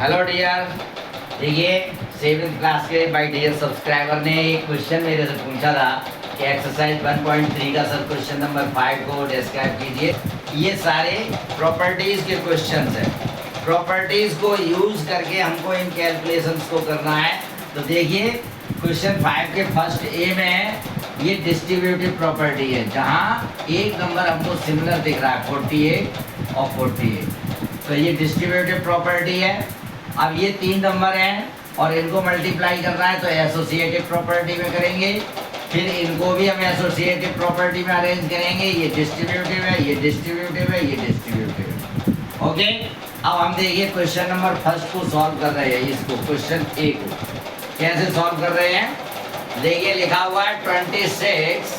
Hello dear. देखिए 7th class के bye dear subscriber ने एक क्वेश्चन मेरे से पूछा था कि एक्सरसाइज 1.3 का सर क्वेश्चन नंबर 5 को डिस्क्राइब कीजिए। ये सारे प्रॉपर्टीज के क्वेश्चंस हैं। प्रॉपर्टीज को यूज करके हमको इन कैलकुलेशंस को करना है। तो देखिए क्वेश्चन 5 के फर्स्ट ए में है ये डिस्ट्रीब्यूटिव प्रॉपर्टी है, जहाँ एक नंबर हमको सिमिलर दिख रहा है 48 और 48। तो ये डिस्ट्रीब्यूटिव प्रॉपर्टी है। अब ये 3 नंबर हैं और इनको मल्टीप्लाई करना है तो एसोसिएटिव प्रॉपर्टी में करेंगे। फिर इनको भी हम एसोसिएटिव प्रॉपर्टी में अरेंज करेंगे। ये डिस्ट्रीब्यूटिव है, ये डिस्ट्रीब्यूटिव है, ये डिस्ट्रीब्यूटिव है। ओके, अब हम देखिए क्वेश्चन नंबर फर्स्ट को सॉल्व कर रहे हैं। इसको क्वेश्चन ए को कैसे सॉल्व कर रहे हैं, देखिए लिखा हुआ है 26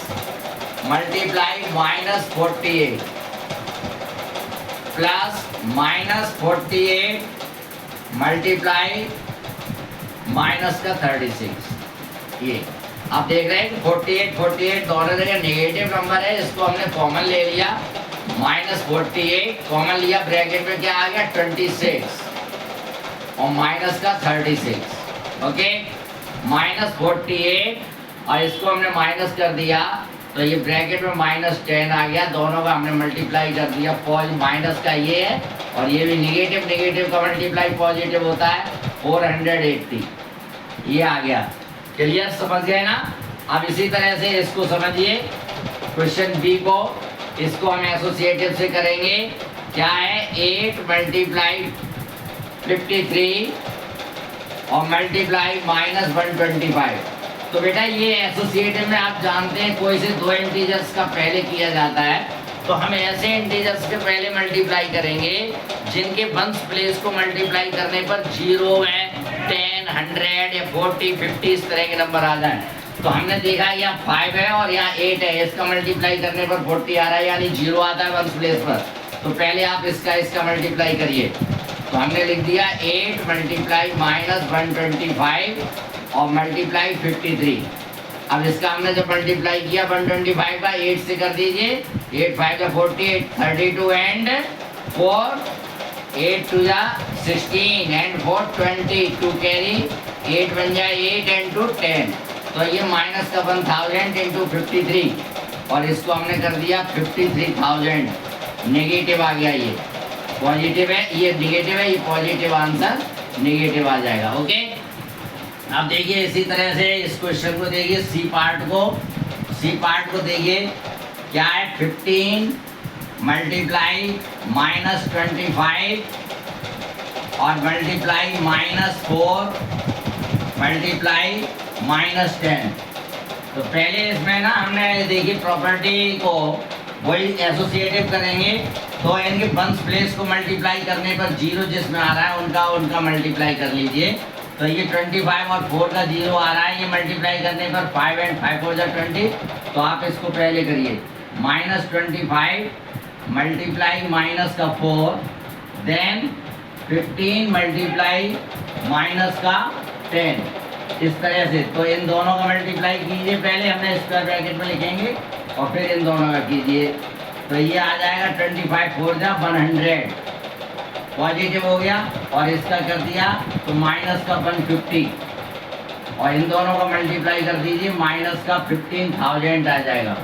मल्टीप्लाई -48 प्लस -48 मल्टीप्लाई माइनस का 36। ये आप देख रहे हैं 48 दोनों जगह नेगेटिव नंबर है, इसको हमने कॉमन ले लिया। -48 कॉमन लिया, ब्रैकेट में क्या आ गया 26 और माइनस का 36। ओके, -48 और इसको हमने माइनस कर दिया तो ये ब्रैकेट में -10 आ गया। दोनों का हमने मल्टीप्लाई कर दिया। माइनस का ये है और ये भी नेगेटिव का मल्टीप्लाई पॉजिटिव होता है 480। ये आ गया। क्लियर, समझ गए ना। अब इसी तरह से इसको समझिए क्वेश्चन बी को, इसको हम एसोसिएटिव से करेंगे। क्या है 8 मल्टीप्लाई 53 और मल्टीप्लाई -125। तो बेटा ये एसोसिएटिव में आप जानते हैं कोई से 2 इंटीजर्स का पहले किया जाता है, तो हम ऐसे इंटीजर्स के पहले मल्टीप्लाई करेंगे जिनके वंस प्लेस को मल्टीप्लाई करने पर 0 है, 10, 100 या 40, 50 इस तरह के नंबर आ जाए। तो हमने देखा यहाँ 5 है और यहाँ 8 है, इसका मल्टीप्लाई करने पर 40 आ रहा है, यानी 0 आता है वंस प्लेस पर। तो पहले आप इसका मल्टीप्लाई करिए। तो हमने लिख दिया 8 मल्टीप्लाई -125 और मल्टीप्लाई 53। अब इसका हमने जब मल्टीप्लाई किया 125 का 8 से कर दीजिए, 8 5 का 48, 32 एंड 4, 8 2 जा 16 एंड 4 20 टू कैरी 8 बन जाए 8 एंड 2 10। तो ये माइनस का 1000 इंटू 53 और इसको हमने कर दिया 53,000। नेगेटिव आ गया, ये पॉजिटिव है, ये नेगेटिव है, ये पॉजिटिव, आंसर नेगेटिव आ जाएगा। ओके, अब देखिए इसी तरह से इस क्वेश्चन को देखिए सी पार्ट को देखिए क्या है 15 मल्टीप्लाई -25 और मल्टीप्लाई -4 मल्टीप्लाई -10। तो पहले इसमें ना हमने देखिए प्रॉपर्टी को वही एसोसिएटिव करेंगे। तो इनके वंस प्लेस को मल्टीप्लाई करने पर 0 जिसमें आ रहा है उनका मल्टीप्लाई कर लीजिए। तो ये 25 और 4 का 0 आ रहा है, ये मल्टीप्लाई करने पर 5 एंड 5 4 जा 20। तो आप इसको पहले करिए -25 मल्टीप्लाई माइनस का 4 देन 15 मल्टीप्लाई माइनस का 10 इस तरह से। तो इन दोनों का मल्टीप्लाई कीजिए, पहले हमने स्क्वायर ब्रैकेट में लिखेंगे और फिर इन दोनों का कीजिए। तो ये आ जाएगा 25 4 जा 100 पॉजिटिव हो गया और इसका कर दिया तो माइनस का 150 और इन दोनों का मल्टीप्लाई कर दीजिए, माइनस का 15,000 आ जाएगा।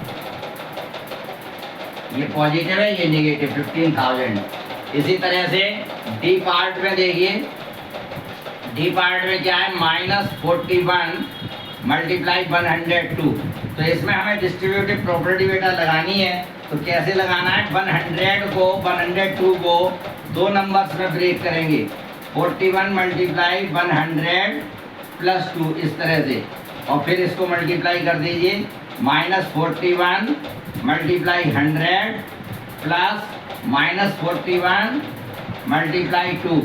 ये पॉजिटिव है, ये नेगेटिव 15,000। इसी तरह से डी पार्ट में देखिए, डी पार्ट में क्या है -41 मल्टीप्लाई 102। तो इसमें हमें डिस्ट्रीब्यूटिव प्रॉपर्टी बेटा लगानी है। तो कैसे लगाना है, 102 को 2 नंबर्स में ब्रेक करेंगे। 41 मल्टीप्लाई 100 प्लस 2 इस तरह से, और फिर इसको मल्टीप्लाई कर दीजिए -41 मल्टीप्लाई 100 प्लस -41 मल्टीप्लाई 2।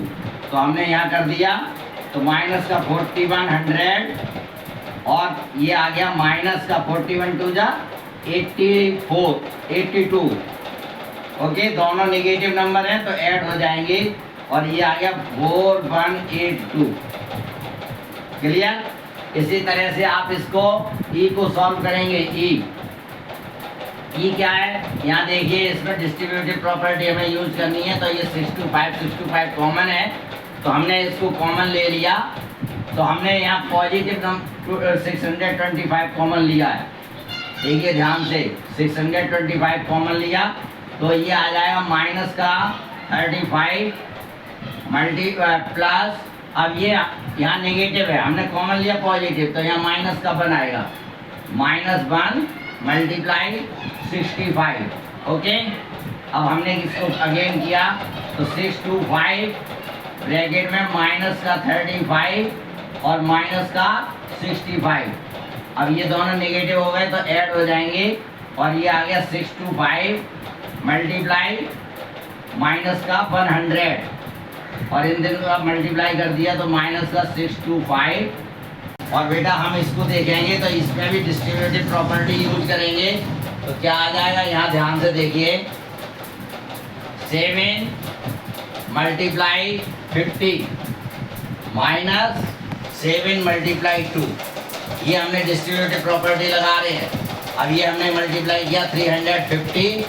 तो हमने यहाँ कर दिया तो माइनस का 41 100 और ये आ गया माइनस का 41 2 जा 82। ओके, दोनों नेगेटिव नंबर हैं तो ऐड हो जाएंगे और ये आ गया 4182। क्लियर। इसी तरह से आप इसको ई को सॉल्व करेंगे। ई क्या है, यहाँ देखिए इसमें डिस्ट्रीब्यूटिव प्रॉपर्टी हमें यूज करनी है। तो ये 6 to 5 कॉमन है तो हमने इसको कॉमन ले लिया, तो हमने यहाँ पॉजिटिव 625 कॉमन लिया है। देखिए ध्यान से, 625 कॉमन लिया तो ये आ जाएगा माइनस का 35 प्लस, अब ये यहाँ नेगेटिव है, हमने कॉमन लिया पॉजिटिव, तो यहाँ माइनस का वन आएगा, -1 मल्टीप्लाई 65। ओके, अब हमने इसको अगेन किया तो 625 ब्रैकेट में माइनस का 35 और माइनस का 65। अब ये दोनों नेगेटिव हो गए तो ऐड हो जाएंगे और ये आ गया 625 मल्टीप्लाई माइनस का 100 और इन दोनों का मल्टीप्लाई कर दिया तो माइनस का 625। और बेटा हम इसको देखेंगे तो इसमें भी डिस्ट्रीब्यूटिव प्रॉपर्टी यूज करेंगे, तो क्या आ जाएगा यहाँ ध्यान से देखिए, 7 मल्टीप्लाई 50 माइनस 7 मल्टीप्लाई 2, ये हमने डिस्ट्रीब्यूटिव प्रॉपर्टी लगा रहे हैं। अब ये हमने मल्टीप्लाई किया 350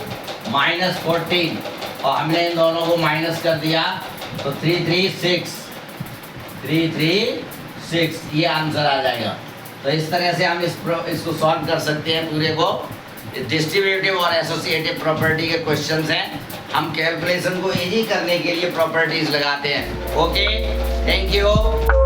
माइनस 14 और हमने इन दोनों को माइनस कर दिया तो 336 ये आंसर आ जाएगा। तो इस तरह से हम इसको सॉल्व कर सकते हैं पूरे को। डिस्ट्रीब्यूटिव और एसोसिएटिव प्रॉपर्टी के क्वेश्चंस हैं, हम कैलकुलेशन को इजी करने के लिए प्रॉपर्टीज लगाते हैं। Okay, thank you.